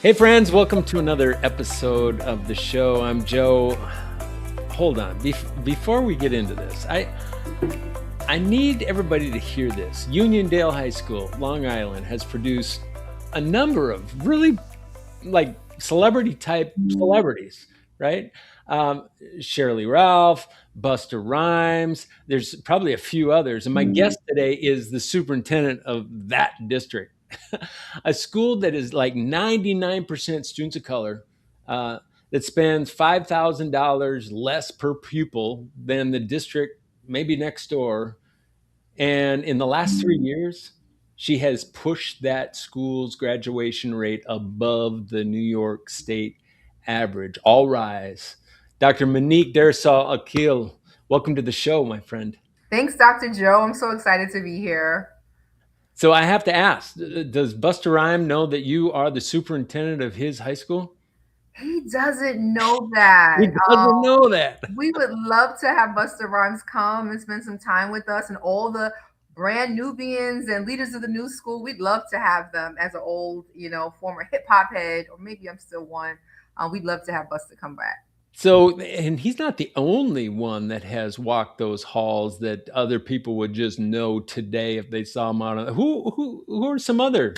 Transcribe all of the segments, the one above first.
Hey, friends, welcome to another episode of the show. I'm Joe. Hold on. Before we get into this, I need everybody to hear this. Uniondale High School, Long Island, has produced a number of really like celebrity type celebrities, right? Shirley Ralph, Buster Rhymes. There's probably a few others. And my guest today is the superintendent of that district, a school that is like 99% students of color, uh, that spends $5,000 less per pupil than the district maybe next door. And in the last 3 years, she has pushed that school's graduation rate above the New York State average. All rise. Dr. Monique Darrisaw-Akil, welcome to the show, my friend. Thanks, Dr. Joe. I'm so excited to be here. So I have to ask, does Buster Rhyme know that you are the superintendent of his high school? He doesn't know He that. doesn't know that. We would love to have Buster Rhymes come and spend some time with us and all the brand Nubians and leaders of the new school. We'd love to have them as an old, former hip hop head, or maybe I'm still one. We'd love to have Buster come back. So, and he's not the only one that has walked those halls that other people would just know today if they saw him out on. Who are some other?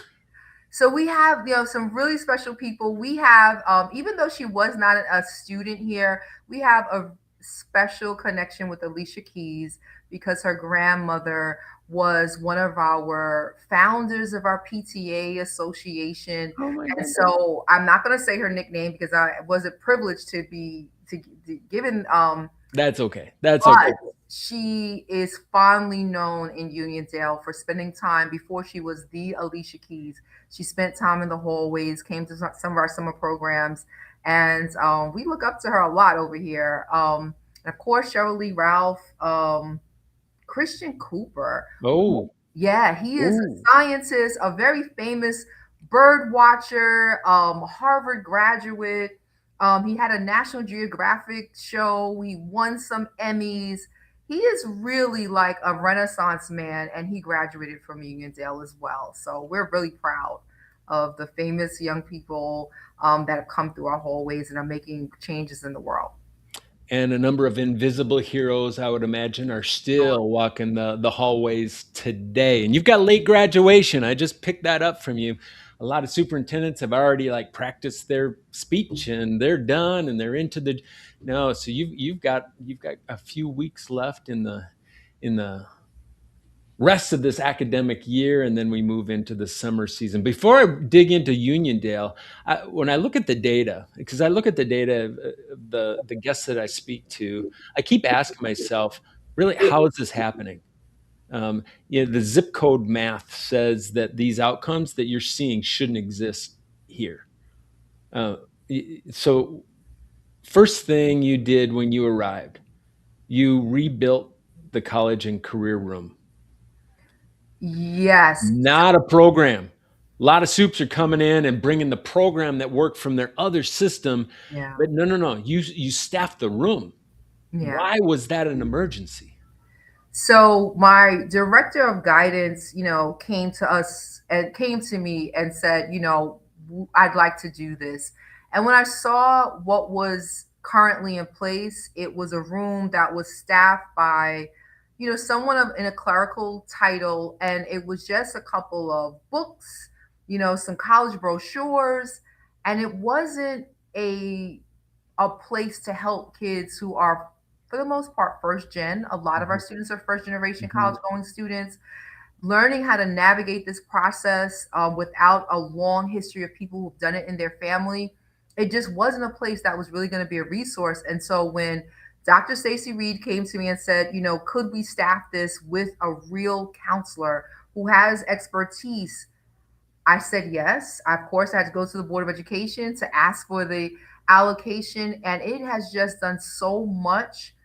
So we have, some really special people. We have, even though she was not a student here, we have a special connection with Alicia Keys because her grandmother was one of our founders of our PTA association. Oh my And goodness. so I'm not going to say her nickname because I wasn't privileged to be to given That's okay. That's okay. but she is fondly known in Uniondale for spending time before she was the Alicia Keys. She spent time in the hallways, came to some of our summer programs, and we look up to her a lot over here. And of course, Cheryl Lee Ralph, Christian Cooper. Oh, Yeah, he is oh. a scientist, a very famous bird watcher, Harvard graduate. He had a National Geographic show. He won some Emmys. He is really like a Renaissance man, and he graduated from Uniondale as well. So we're really proud of the famous young people that have come through our hallways and are making changes in the world. And a number of invisible heroes, I would imagine, are still walking the hallways today. And you've got late graduation. I just picked that up from you. A lot of superintendents have already like practiced their speech and they're done and they're into the no. So you've got a few weeks left in the rest of this academic year, and then we move into the summer season. Before I dig into Uniondale, when I look at the data, because I look at the data of the guests that I speak to, I keep asking myself, really, how is this happening? The zip code math says that these outcomes that you're seeing shouldn't exist here. Uh, so, first thing you did when you arrived, you rebuilt the college and career room. Yes. Not a program. A lot of soups are coming in and bringing the program that worked from their other system, Yeah. but no, no, no. You staffed the room. Yeah. Why was that an emergency? So my director of guidance, came to us and came to me and said, I'd like to do this. And when I saw what was currently in place, it was a room that was staffed by, someone in a clerical title, and it was just a couple of books, some college brochures, and it wasn't a place to help kids who are, for the most part, first gen. A lot of our Mhm, students are first generation mhm. college going students, learning how to navigate this process without a long history of people who've done it in their family. It just wasn't a place that was really going to be a resource. And so when Dr. Stacy Reed came to me and said, could we staff this with a real counselor who has expertise? I said yes. Of course, I had to go to the Board of Education to ask for the allocation, and it has just done so much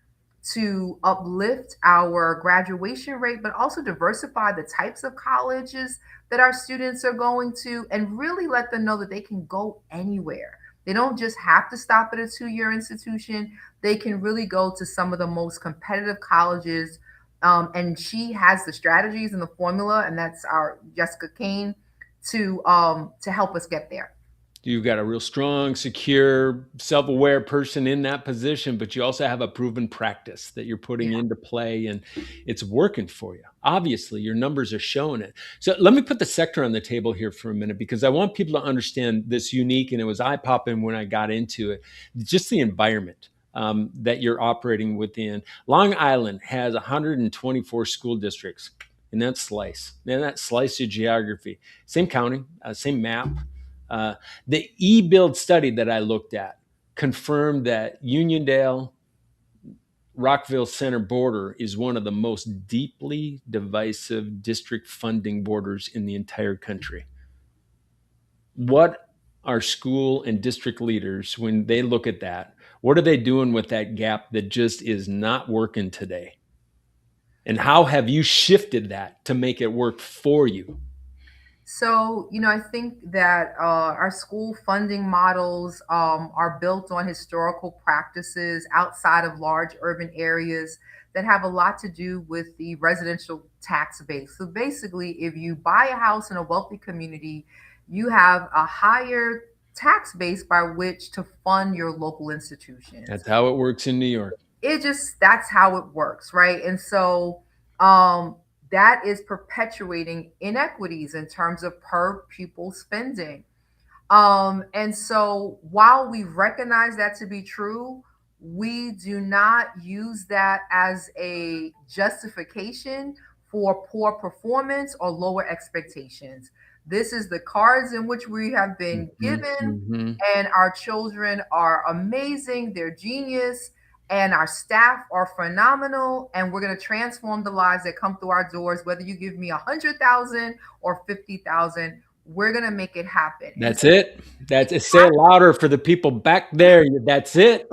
to uplift our graduation rate, but also diversify the types of colleges that our students are going to, and really let them know that they can go anywhere. They don't just have to stop at a 2 year institution, they can really go to some of the most competitive colleges. And she has the strategies and the formula, and that's our Jessica Kane to help us get there. You've got a real strong, secure, self-aware person in that position, but you also have a proven practice that you're putting Yeah. into play and it's working for you. Obviously, your numbers are showing it. So let me put the sector on the table here for a minute because I want people to understand this unique, and it was eye-popping when I got into it, just the environment that you're operating within. Long Island has 124 school districts in that slice of geography. Same county, same map. Uh, the e-build study that I looked at confirmed that Uniondale Rockville Center border is one of the most deeply divisive district funding borders in the entire country. What are school and district leaders, when they look at that, what are they doing with that gap that just is not working today? And how have you shifted that to make it work for you? So, I think that our school funding models are built on historical practices outside of large urban areas that have a lot to do with the residential tax base. So, basically, if you buy a house in a wealthy community, you have a higher tax base by which to fund your local institutions. That's how it works in New York. That's how it works, right? And so um that is perpetuating inequities in terms of per pupil spending. And so while we recognize that to be true, we do not use that as a justification for poor performance or lower expectations. This is the cards in which we have been Mm-hmm, given, mm-hmm. and our children are amazing, they're genius, and our staff are phenomenal, and we're going to transform the lives that come through our doors, whether you give me 100,000 or 50,000. We're going to make it happen. And That's it. That's it. Say it louder for the people back there. That's it.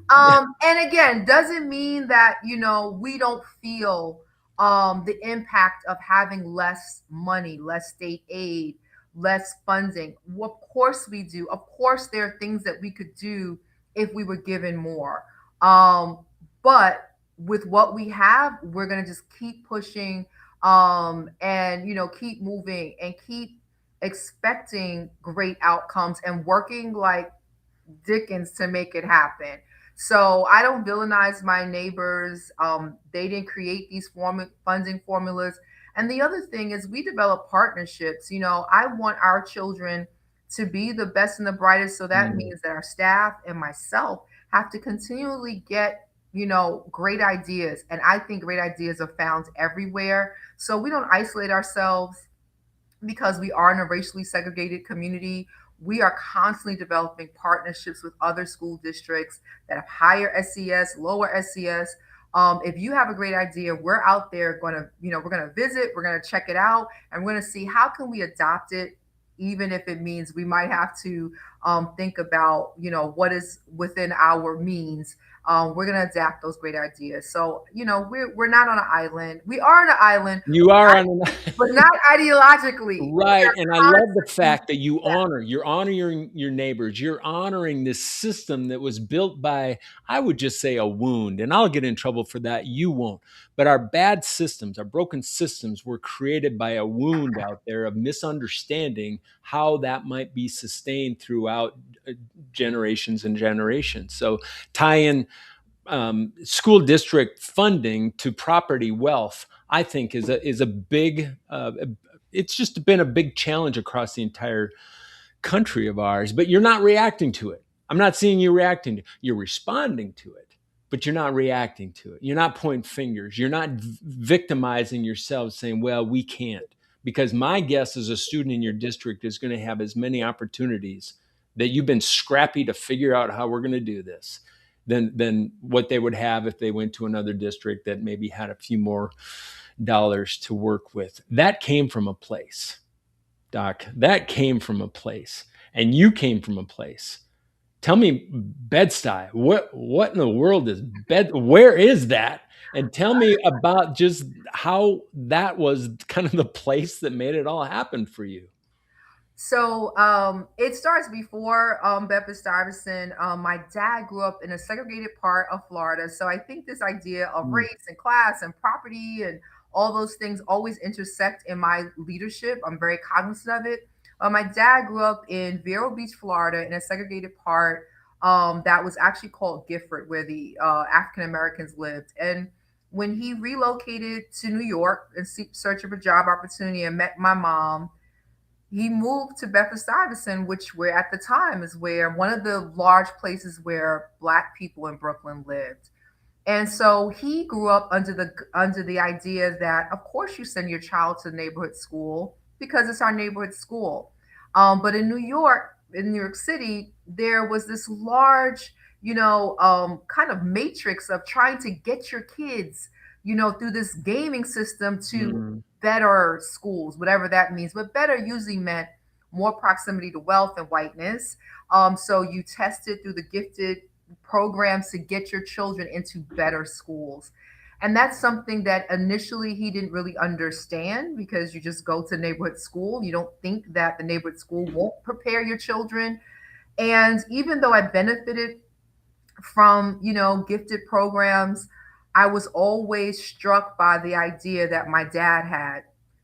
and again, doesn't mean that, we don't feel the impact of having less money, less state aid, less funding. Well, of course we do. Of course there are things that we could do if we were given more. But with what we have, we're going to just keep pushing, and keep moving and keep expecting great outcomes and working like Dickens to make it happen. So I don't villainize my neighbors. They didn't create these funding formulas. And the other thing is, we develop partnerships. I want our children to be the best and the brightest. So that Mm. means that our staff and myself have to continually get, great ideas. And I think great ideas are found everywhere. So we don't isolate ourselves because we are in a racially segregated community. We are constantly developing partnerships with other school districts that have higher SES, lower SES. If you have a great idea, we're out there going to, we're going to visit, we're going to check it out, and we're going to see how can we adopt it, even if it means we might have to think about, what is within our means. We're going to adapt those great ideas. So, we're not on an island. We are on an island, You are on an but not ideologically. We right, are and I love the constantly, fact that you're honoring your neighbors. You're honoring this system that was built by, I would just say, a wound, and I'll get in trouble for that. You won't. But our bad systems, our broken systems, were created by a wound out there of misunderstanding how that might be sustained throughout generations and generations. So tie in school district funding to property wealth, I think is a big. It's just been a big challenge across the entire country of ours. But you're not reacting to it. I'm not seeing you reacting to it. You're responding to it, but you're not reacting to it. You're not pointing fingers. You're not victimizing yourself, saying, "Well, we can't." Because my guess as a student in your district is going to have as many opportunities that you've been scrappy to figure out how we're going to do this than what they would have if they went to another district that maybe had a few more dollars to work with. That came from a place, Doc. That came from a place. And you came from a place. Tell me, Bed-Stuy, what in the world is Bed? Where is that? And tell me about just how that was kind of the place that made it all happen for you. So it starts before Bedford-Stuyvesant. My dad grew up in a segregated part of Florida, so I think this idea of Mm. race and class and property and all those things always intersect in my leadership. I'm very cognizant of it. My dad grew up in Vero Beach, Florida, in a segregated part that was actually called Gifford, where the African Americans lived. And when he relocated to New York in search of a job opportunity and met my mom, he moved to Bedford Stuyvesant, which where at the time is where one of the large places where Black people in Brooklyn lived. And so he grew up under the idea that, of course, you send your child to neighborhood school because it's our neighborhood school. But in New York City, there was this large, kind of matrix of trying to get your kids, through this gaming system to Mm. better schools, whatever that means. But better usually meant more proximity to wealth and whiteness. So you tested through the gifted programs to get your children into better schools. And that's something that initially he didn't really understand because you just go to neighborhood school. You don't think that the neighborhood school won't prepare your children. And even though I benefited from, gifted programs, I was always struck by the idea that my dad had.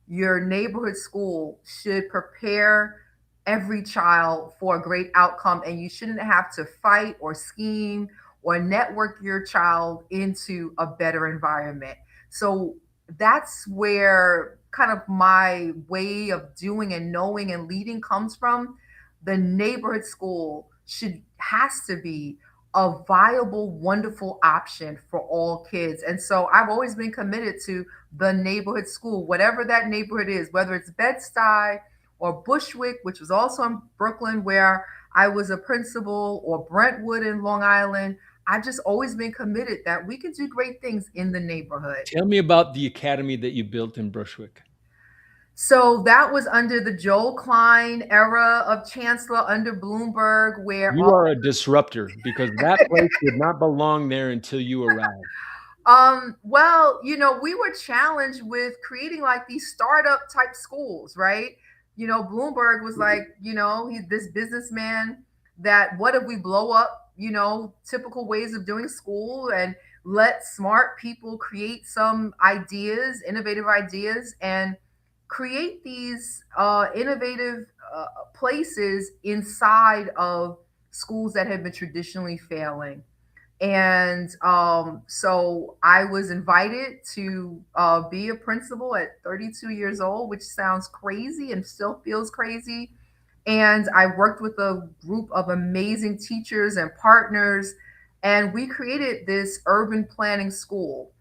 Your neighborhood school should prepare every child for a great outcome, and you shouldn't have to fight or scheme or network your child into a better environment. So that's where kind of my way of doing and knowing and leading comes from. The neighborhood school should has to be a viable, wonderful option for all kids. And so I've always been committed to the neighborhood school, whatever that neighborhood is, whether it's Bed-Stuy or Bushwick, which was also in Brooklyn, where I was a principal, or Brentwood in Long Island. I've just always been committed that we can do great things in the neighborhood. Tell me about the academy that you built in Brushwick. So that was under the Joel Klein era of chancellor under Bloomberg, where You are a disruptor because that place did not belong there until you arrived. well, we were challenged with creating like these startup type schools, right? Bloomberg was like, he's this businessman that what if we blow up, typical ways of doing school and let smart people create some ideas, innovative ideas, and create these innovative places inside of schools that have been traditionally failing. And so I was invited to be a principal at 32 years old, which sounds crazy and still feels crazy. And I worked with a group of amazing teachers and partners, and we created this urban planning school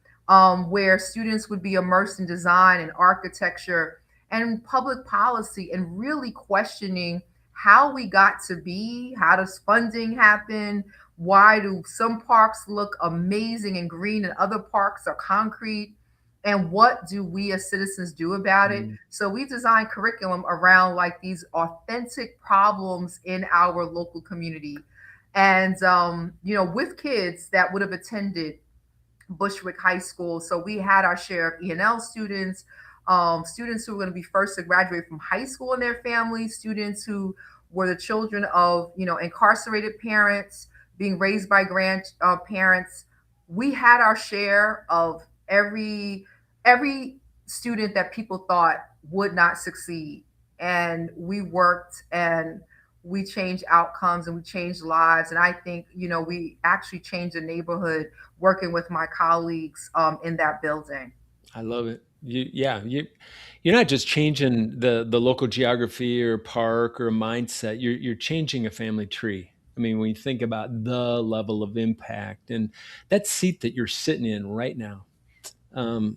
where students would be immersed in design and architecture and public policy and really questioning how we got to be, how does funding happen, why do some parks look amazing and green and other parks are concrete? And what do we as citizens do about it? Mm. So we design curriculum around like these authentic problems in our local community. And, with kids that would have attended Bushwick High School. So we had our share of E&L students, students who were going to be first to graduate from high school in their families, students who were the children of, incarcerated parents being raised by grandparents. We had our share of every student that people thought would not succeed, and we worked and we changed outcomes and we changed lives. And I think we actually changed the neighborhood working with my colleagues in that building. I love it. You're not just changing the local geography or park or mindset. You're changing a family tree. I mean, when you think about the level of impact and that seat that you're sitting in right now, um,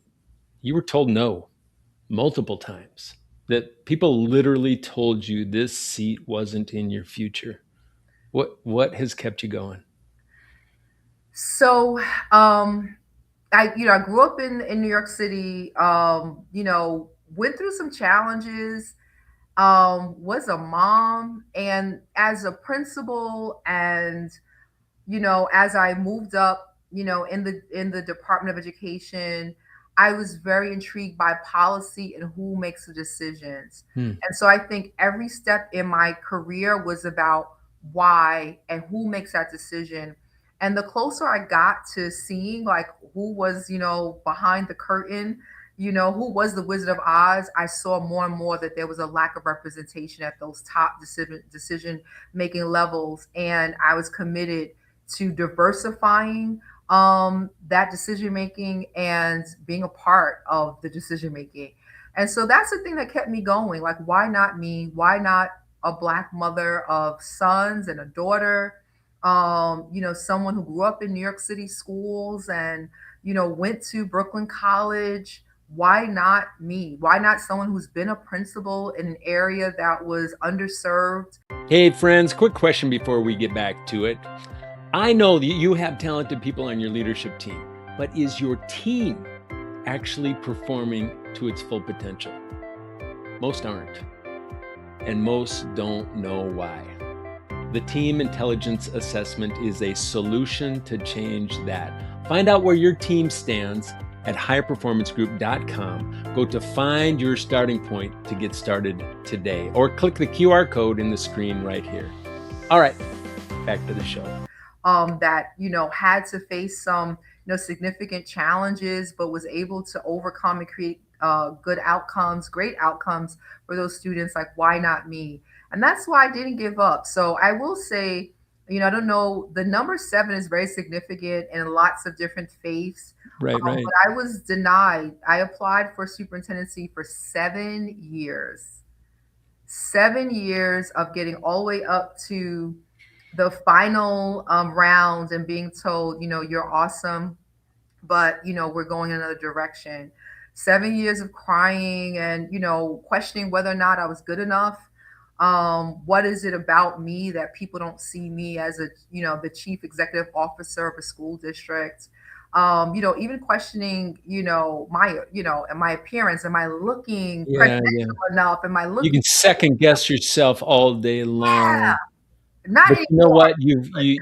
you were told no multiple times. That people literally told you this seat wasn't in your future. What has kept you going? So I grew up in New York City. Went through some challenges. Was a mom, and as a principal, and as I moved up, in the Department of Education, I was very intrigued by policy and who makes the decisions. Hmm. And so I think every step in my career was about why and who makes that decision. And the closer I got to seeing like who was, behind the curtain, who was the Wizard of Oz, I saw more and more that there was a lack of representation at those top decision making levels, and I was committed to diversifying that decision making and being a part of the decision making. And so that's the thing that kept me going. Like, why not me? Why not a black mother of sons and a daughter? Someone who grew up in New York City schools and went to Brooklyn College. Why not me? Why not someone who's been a principal in an area that was underserved? Hey, friends, quick question before we get back to it. I know that you have talented people on your leadership team, but is your team actually performing to its full potential? Most aren't, and most don't know why. The Team Intelligence Assessment is a solution to change that. Find out where your team stands at higherperformancegroup.com. Go to find your starting point to get started today, or click the QR code in the screen right here. All right, back to the show. That had to face some significant challenges, but was able to overcome and create good outcomes, great outcomes for those students. Like, why not me? And that's why I didn't give up. So I will say, I don't know, the number 7 is very significant in lots of different faiths. Right. But I was denied. I applied for superintendency for 7 years. 7 years of getting all the way up to the final round and being told, you're awesome, but we're going in another direction. 7 years of crying and questioning whether or not I was good enough. What is it about me that people don't see me as the chief executive officer of a school district? Even questioning, my appearance. Am I looking presidential enough? Am I You looking? can second guess yourself all day long. Yeah, not But you know anymore. what?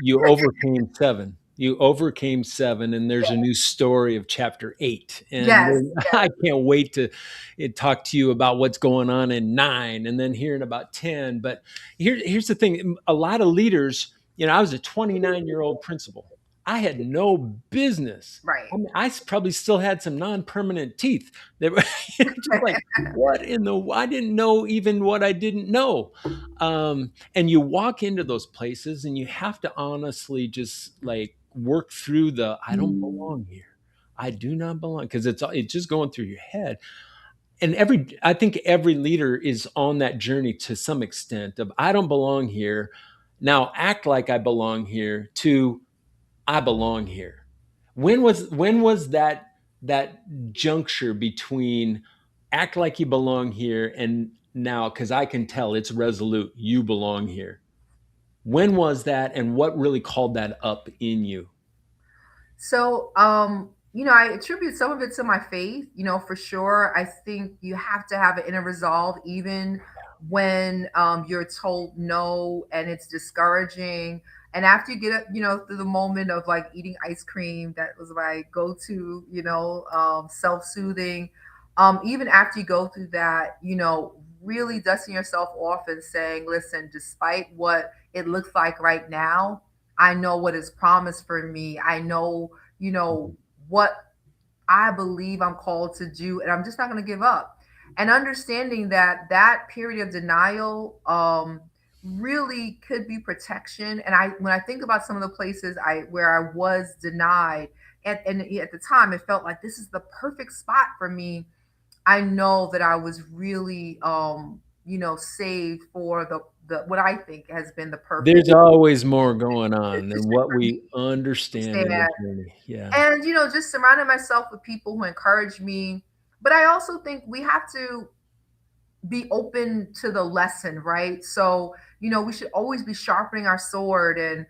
You overcame 7. You overcame 7, and there's a new story of chapter 8. And Yes, I can't wait to talk to you about what's going on in 9, and then hearing about 10. But here's the thing: a lot of leaders, I was a 29-year-old principal. I had no business. right. I mean, I probably still had some non-permanent teeth that were just like, what in the? I didn't know even what I didn't know. And you walk into those places and you have to honestly just like work through I don't belong here. I do not belong, because it's just going through your head. And I think every leader is on that journey to some extent of, I don't belong here. Now act like I belong here, to I belong here. When was that juncture between act like you belong here and now, because I can tell it's resolute, you belong here? When was that, and what really called that up in you? So, I attribute some of it to my faith, for sure. I think you have to have an inner resolve, even when you're told no and it's discouraging. And after you get up, through the moment of like eating ice cream, that was my go to, self soothing. Even after you go through that, really dusting yourself off and saying, listen, despite what it looks like right now, I know what is promised for me. I know, what I believe I'm called to do, and I'm just not going to give up. And understanding that that period of denial really could be protection. And when I think about some of the places where I was denied, and at the time it felt like this is the perfect spot for me. I know that I was really, saved for the what I think has been the perfect There's always more going on than decision what for we me. understand in the Yeah. journey. Yeah. And just surrounding myself with people who encourage me. But I also think we have to be open to the lesson, right? So, we should always be sharpening our sword and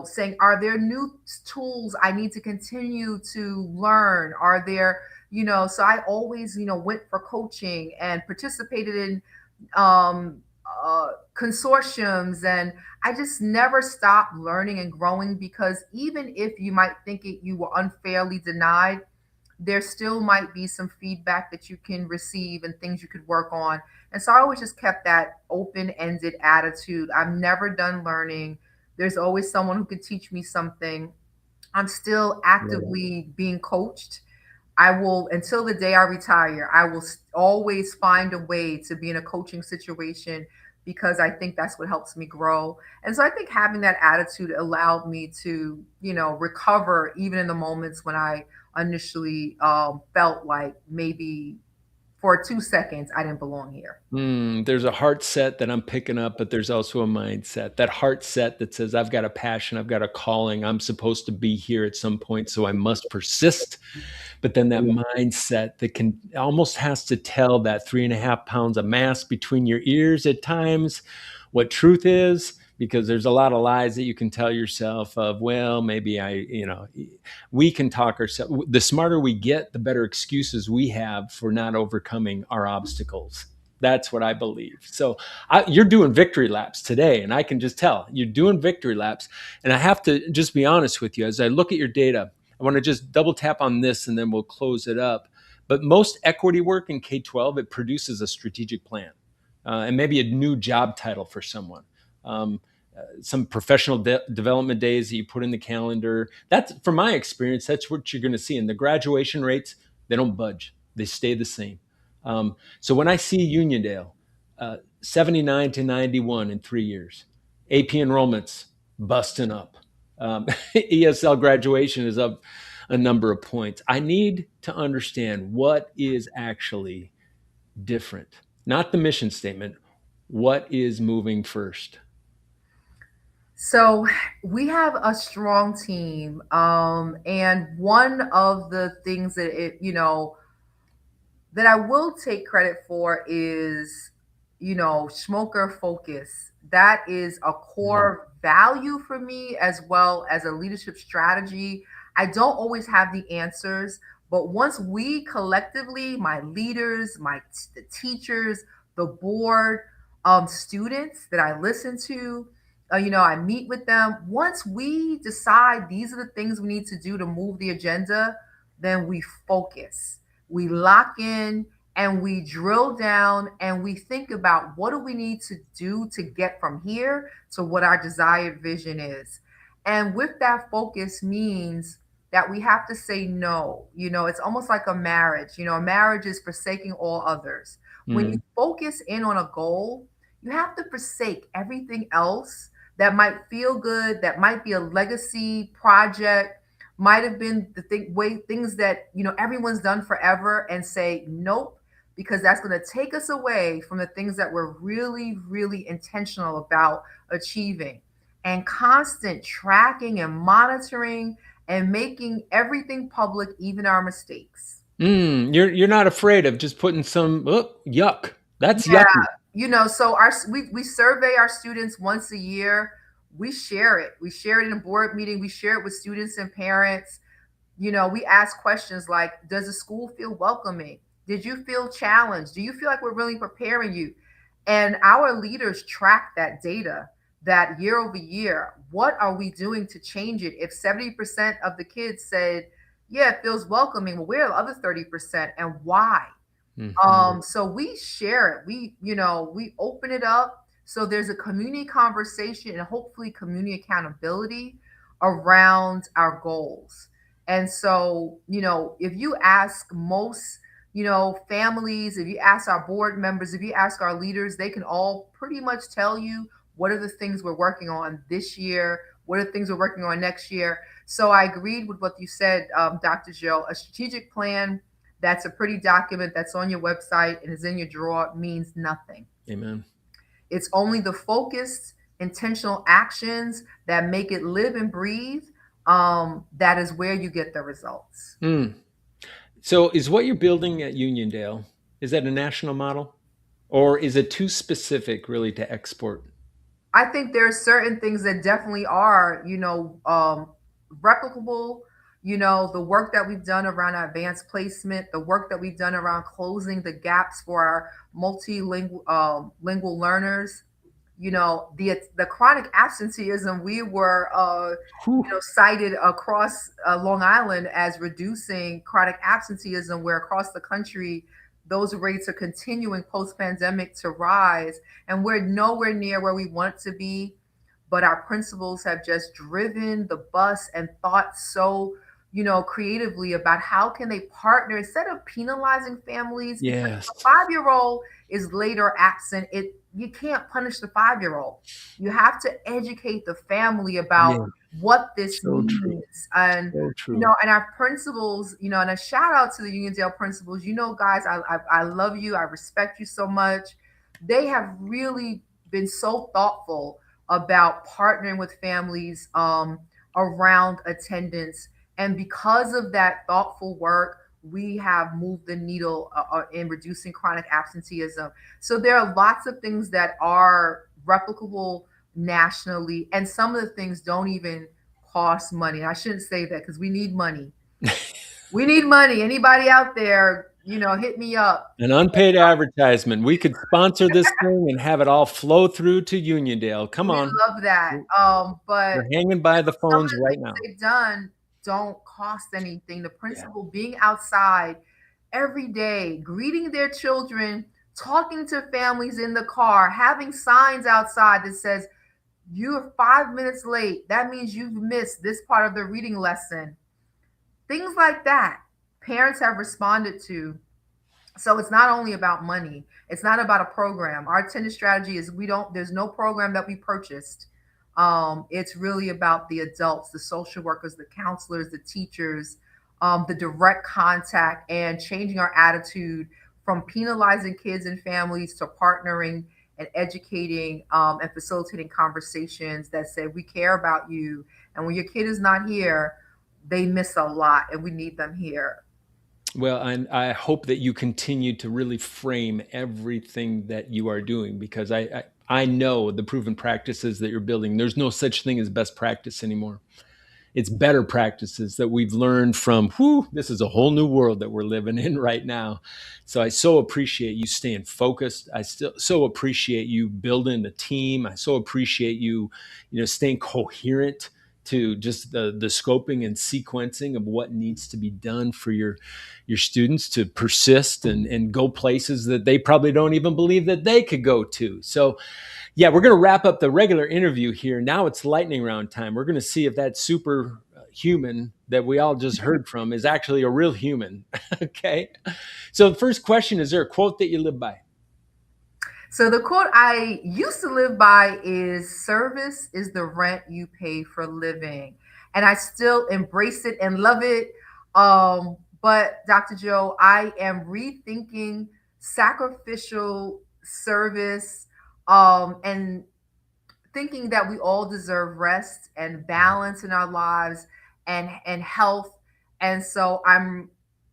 saying, are there new tools I need to continue to learn? Are there, so I always, went for coaching and participated in consortiums, and I just never stopped learning and growing, because even if you might think you were unfairly denied, there still might be some feedback that you can receive and things you could work on. And so I always just kept that open-ended attitude. I'm never done learning. There's always someone who could teach me something. I'm still Right. actively being coached. I will, until the day I retire, I will always find a way to be in a coaching situation because I think that's what helps me grow. And so I think having that attitude allowed me to, recover even in the moments when I initially felt like maybe for 2 seconds I didn't belong here. There's a heart set that I'm picking up, but there's also a mindset. That heart set that says, I've got a passion, I've got a calling, I'm supposed to be here at some point, so I must persist. But then that mindset that can almost has to tell that 3.5 pounds of mass between your ears at times what truth is, because there's a lot of lies that you can tell yourself of, well, maybe we can talk ourselves. The smarter we get, the better excuses we have for not overcoming our obstacles. That's what I believe. So you're doing victory laps today, and I can just tell you're doing victory laps. And I have to just be honest with you. As I look at your data, I want to just double tap on this, and then we'll close it up. But most equity work in K-12, it produces a strategic plan and maybe a new job title for someone. Some professional development days that you put in the calendar. That's, from my experience, that's what you're going to see. And the graduation rates, they don't budge. They stay the same. So when I see Uniondale, 79 to 91 in 3 years, AP enrollments busting up, ESL graduation is up a number of points. I need to understand what is actually different, not the mission statement. What is moving first? So we have a strong team. And one of the things that I will take credit for is, smoker focus. That is a core value for me as well as a leadership strategy. I don't always have the answers, but once we collectively, my leaders, the teachers, the board, students that I listen to, I meet with them. Once we decide these are the things we need to do to move the agenda, then we focus, we lock in, and we drill down and we think about what do we need to do to get from here to what our desired vision is. And with that focus means that we have to say no. It's almost like a marriage. A marriage is forsaking all others. When you Mm. focus in on a goal, you have to forsake everything else that might feel good, that might be a legacy project, might have been things that everyone's done forever, and say nope, because that's going to take us away from the things that we're really, really intentional about achieving. And constant tracking and monitoring and making everything public, even our mistakes. You're not afraid of just putting some yuck. That's Yeah, yucky. so we survey our students once a year. We share it. We share it in a board meeting. We share it with students and parents. We ask questions like, does the school feel welcoming? Did you feel challenged? Do you feel like we're really preparing you? And our leaders track that data, that year over year. What are we doing to change it? If 70% of the kids said, yeah, it feels welcoming, well, where are the other 30% and why? Mhm. So we share it. We open it up. So there's a community conversation and hopefully community accountability around our goals. And so, if you ask most, families, if you ask our board members, if you ask our leaders, they can all pretty much tell you what are the things we're working on this year, what are the things we're working on next year. So I agreed with what you said, Dr. Joe. A strategic plan that's a pretty document that's on your website and is in your drawer means nothing. Amen. It's only the focused, intentional actions that make it live and breathe. That is where you get the results. Mm. So is what you're building at Uniondale, is that a national model? Or is it too specific really to export? I think there are certain things that definitely are, replicable. The work that we've done around our advanced placement, the work that we've done around closing the gaps for our multilingual lingual learners. The chronic absenteeism, we were Whew. cited across Long Island as reducing chronic absenteeism, where across the country those rates are continuing post pandemic to rise, and we're nowhere near where we want to be. But our principals have just driven the bus and thought so creatively about how can they partner instead of penalizing families, because if Yes. a 5-year-old is late or absent, you can't punish the 5-year-old. You have to educate the family about Yeah. what this So true. means. And So true. and our principals, and a shout out to the Uniondale principals. Guys, I love you. I respect you so much. They have really been so thoughtful about partnering with families around attendance. And because of that thoughtful work, we have moved the needle in reducing chronic absenteeism. So there are lots of things that are replicable nationally, and some of the things don't even cost money. I shouldn't say that because we need money. We need money. Anybody out there, hit me up. An unpaid advertisement. We could sponsor this thing and have it all flow through to Uniondale. Come We on. love that. We're But hanging by the some of phones the right things now. they've done don't cost anything. The Yeah. principal being outside every day, greeting their children, talking to families in the car, having signs outside that says, "You're 5 minutes late. That means you've missed this part of the reading lesson." Things like that. Parents have responded to. So it's not only about money. It's not about a program. Our attendance strategy is there's no program that we purchased. It's really about the adults, the social workers, the counselors, the teachers, the direct contact, and changing our attitude from penalizing kids and families to partnering and educating and facilitating conversations that say, we care about you. And when your kid is not here, they miss a lot and we need them here. Well, and I hope that you continue to really frame everything that you are doing, because I know the proven practices that you're building. There's no such thing as best practice anymore. It's better practices that we've learned from. This is a whole new world that we're living in right now. So I so appreciate you staying focused. I still so appreciate you building a team. I so appreciate you staying coherent to just the scoping and sequencing of what needs to be done for your students to persist and go places that they probably don't even believe that they could go to. So yeah, we're going to wrap up the regular interview here. Now it's lightning round time. We're going to see if that super human that we all just heard from is actually a real human. Okay. So the first question, is there a quote that you live by? So the quote I used to live by is, "Service is the rent you pay for living." And I still embrace it and love it. But Dr. Joe, I am rethinking sacrificial service, and thinking that we all deserve rest and balance in our lives and health. And so I'm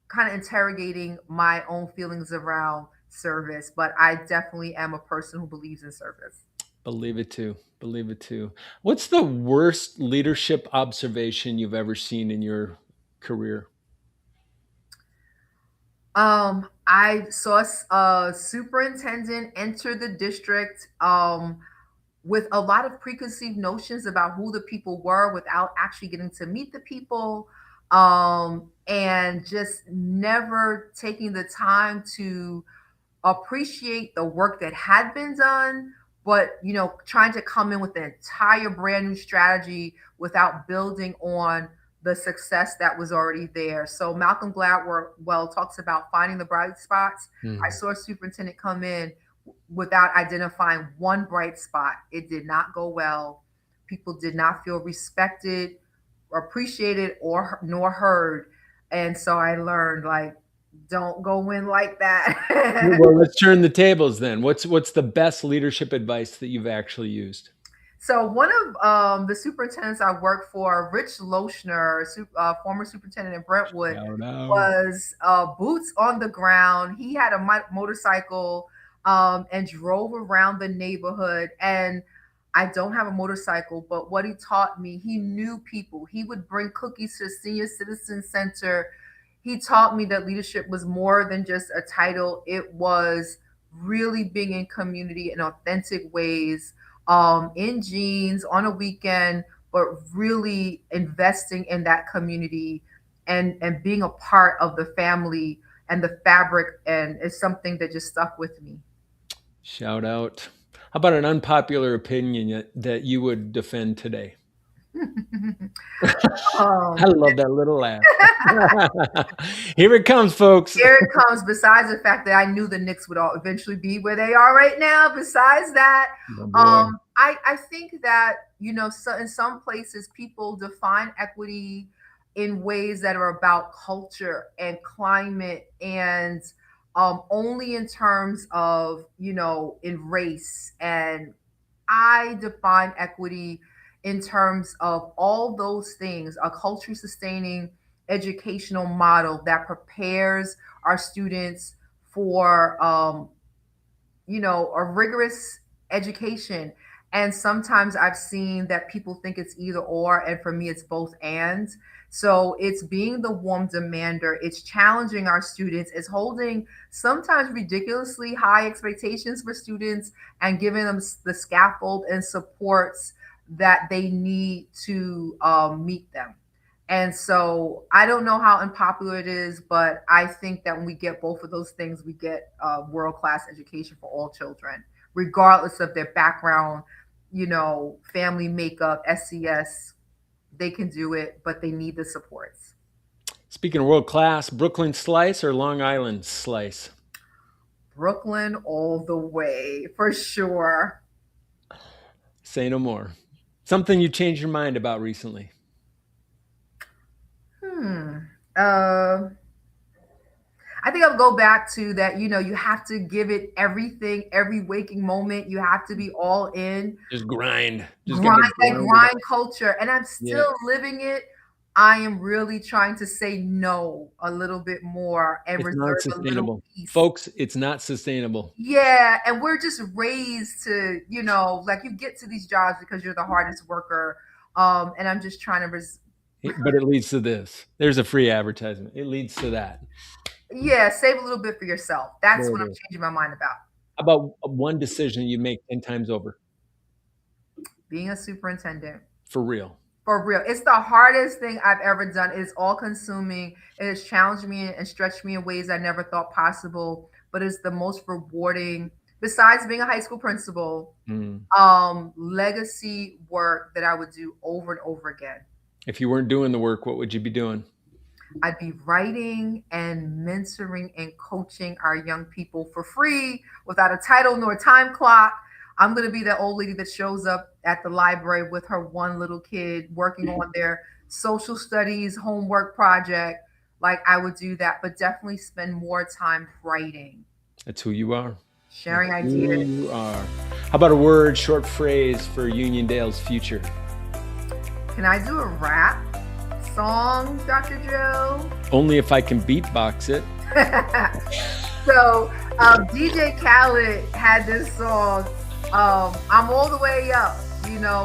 kind of interrogating my own feelings around service, but I definitely am a person who believes in service. Believe it too. Believe it too. What's the worst leadership observation you've ever seen in your career? I saw a superintendent enter the district with a lot of preconceived notions about who the people were without actually getting to meet the people, and just never taking the time to appreciate the work that had been done, but trying to come in with an entire brand new strategy without building on the success that was already there. So Malcolm Gladwell talks about finding the bright spots. I Hmm. saw a superintendent come in without identifying one bright spot. It did not go well. People did not feel respected, appreciated, or nor heard. And so I learned, like, don't go in like that. Well, let's turn the tables then. What's the best leadership advice that you've actually used? So one of the superintendents I worked for, Rich Lochner, former superintendent in Brentwood, Shout out. was boots on the ground. He had a motorcycle and drove around the neighborhood. And I don't have a motorcycle, but what he taught me, he knew people. He would bring cookies to the senior citizen center. He taught me that leadership was more than just a title. It was really being in community in authentic ways, in jeans on a weekend, but really investing in that community and being a part of the family and the fabric, and it's something that just stuck with me. Shout out. How about an unpopular opinion that you would defend today? I Um, love that little laugh. Here it comes, folks. Here it comes. Besides the fact that I knew the Knicks would all eventually be where they are right now. Besides that, Oh boy. I think that so in some places people define equity in ways that are about culture and climate and only in terms of in race, and I define equity in terms of all those things, a culturally sustaining educational model that prepares our students for a rigorous education. And sometimes I've seen that people think it's either or, and for me, it's both and. So it's being the warm demander, it's challenging our students, it's holding sometimes ridiculously high expectations for students and giving them the scaffold and supports that they need to meet them. And so I don't know how unpopular it is, but I think that when we get both of those things, we get a world class education for all children, regardless of their background, family makeup, SES. They can do it, but they need the supports. Speaking of world class, Brooklyn slice or Long Island slice? Brooklyn all the way, for sure. Say no more. Something you changed your mind about recently? Hmm. Uh, I think I'll go back to that. You have to give it everything, every waking moment. You have to be all in. Just grind. Just Grind, gotta that grind it grind out. culture, and I'm Yeah. still living it. I am really trying to say no a little bit more and It's reserve not a little sustainable. peace. Folks, it's not sustainable. Yeah, and we're just raised to, like you get to these jobs because you're the hardest worker. And I'm just trying to But it leads to this. There's a free advertisement. It leads to that. yeah, save a little bit for yourself. That's There what it I'm is. changing my mind about. How about one decision you make 10 times over? Being a superintendent. For real. For real. It's the hardest thing I've ever done. It's all consuming. It has challenged me and stretched me in ways I never thought possible, but it's the most rewarding, besides being a high school principal, Mm. legacy work that I would do over and over again. If you weren't doing the work, what would you be doing? I'd be writing and mentoring and coaching our young people for free without a title nor a time clock. I'm going to be that old lady that shows up at the library with her one little kid working on their social studies homework project. Like I would do that, but definitely spend more time writing, That's who you are. sharing That's who ideas. you are. How about a word, short phrase for Uniondale's future? Can I do a rap song, Dr. Joe? Only if I can beatbox it. So DJ Khaled had this song, I'm all the way up,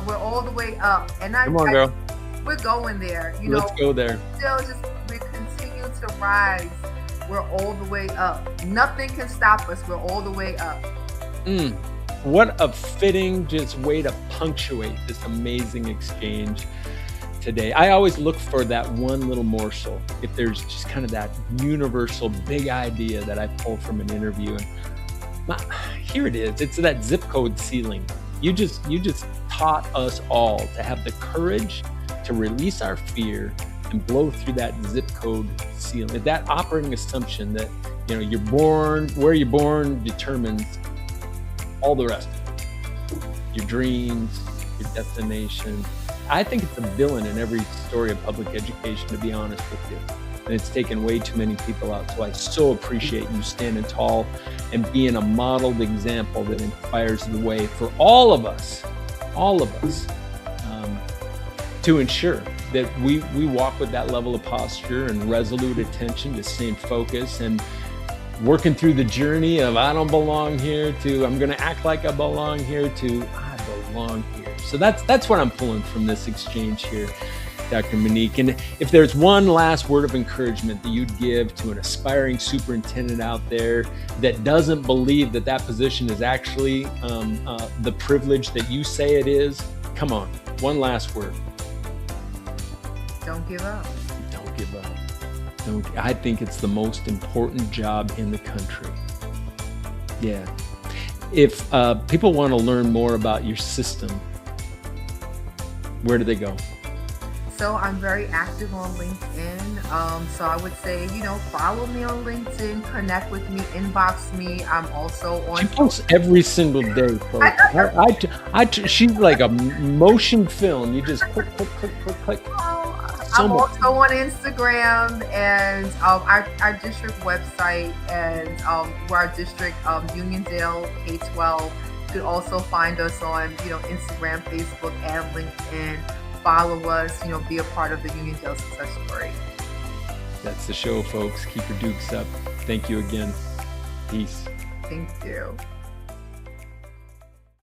we're all the way up. And Come on, girl. we're going there, Let's go there. still just we continue to rise. We're all the way up. Nothing can stop us. We're all the way up. Mm. What a fitting just way to punctuate this amazing exchange today. I always look for that one little morsel. If there's just kind of that universal big idea that I pull from an interview, and here it is. It's that zip code ceiling. You just taught us all to have the courage to release our fear and blow through that zip code ceiling. That operating assumption that you're born, where you're born determines all the rest of it. Your dreams, your destination. I think it's a villain in every story of public education, to be honest with you. And it's taken way too many people out. So I so appreciate you standing tall and being a modeled example that inspires the way for all of us, to ensure that we walk with that level of posture and resolute attention to staying focused and working through the journey of I don't belong here to I'm going to act like I belong here to I belong here. So that's what I'm pulling from this exchange here, Dr. Monique. And if there's one last word of encouragement that you'd give to an aspiring superintendent out there that doesn't believe that position is actually the privilege that you say it is, come on, one last word. Don't give up. Don't give up. I think it's the most important job in the country. Yeah. If people want to learn more about your system, where do they go? so I'm very active on LinkedIn. So I would say, follow me on LinkedIn, connect with me, inbox me. I'm also She on. posts every single day, folks. She's like a motion film. You just click, click, click, click, click. So I'm much. also on Instagram and our district website, and we're our district, Uniondale K-12. You could also find us on, Instagram, Facebook, and LinkedIn. Follow us, be a part of the Uniondale success story. That's the show, folks. Keep your dukes up. Thank you again. Peace. Thank you.